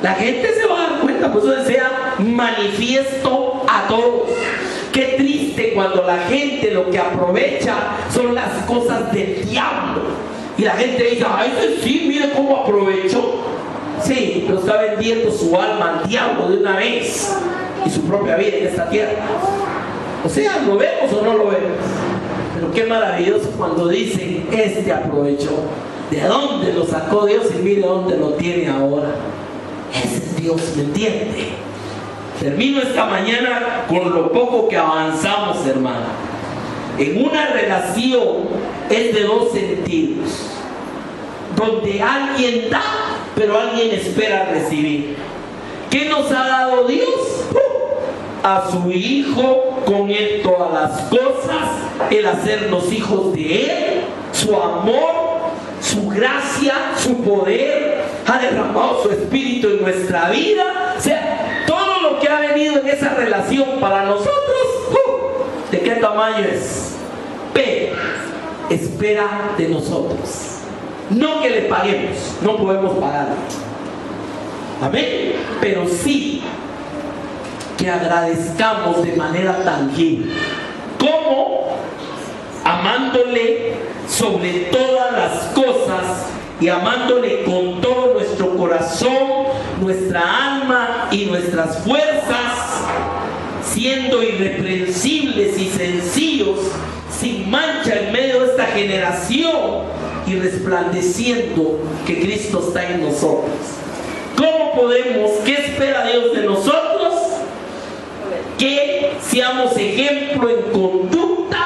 La gente se va a dar cuenta, por eso decía manifiesto a todos. Qué triste cuando la gente lo que aprovecha son las cosas del diablo. Y la gente dice, ese sí, mire cómo aprovechó. Sí, pero está vendiendo su alma al diablo de una vez y su propia vida en esta tierra. O sea, ¿lo vemos o no lo vemos? Pero qué maravilloso cuando dicen, este aprovechó. ¿De dónde lo sacó Dios y mire dónde lo tiene ahora? Ese es Dios, ¿me entiende? Termino esta mañana con lo poco que avanzamos, hermano. En una relación es de dos sentidos, donde alguien da, pero alguien espera recibir. ¿Qué nos ha dado Dios? A su Hijo, con Él todas las cosas, el hacernos hijos de Él, su amor, su gracia, su poder, ha derramado su Espíritu en nuestra vida. O sea, todo lo que ha venido en esa relación para nosotros, ¿de qué tamaño es? Pero espera de nosotros. No que le paguemos, no podemos pagarle. Amén. Pero sí que agradezcamos de manera tangible. ¿Cómo? Amándole sobre todas las cosas y amándole con todo nuestro corazón, nuestra alma y nuestras fuerzas, siendo irreprensibles y sencillos, sin mancha en medio de esta generación y resplandeciendo que Cristo está en nosotros. ¿Cómo podemos? ¿Qué espera Dios de nosotros? Que seamos ejemplo en conducta,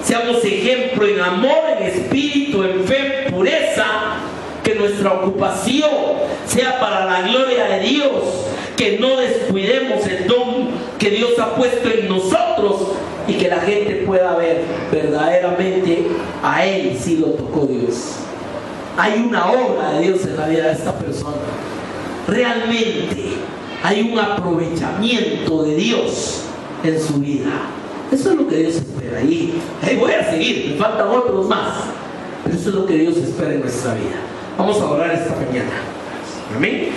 seamos ejemplo en amor, en espíritu, en fe, en pureza, que nuestra ocupación sea para la gloria de Dios, que no descuidemos el don que Dios ha puesto en nosotros y que la gente pueda ver verdaderamente a Él si lo tocó Dios. Hay una obra de Dios en la vida de esta persona. Realmente hay un aprovechamiento de Dios en su vida. Eso es lo que Dios espera. Y ahí voy a seguir, me faltan otros más, pero eso es lo que Dios espera en nuestra vida. Vamos a orar esta mañana. Amén.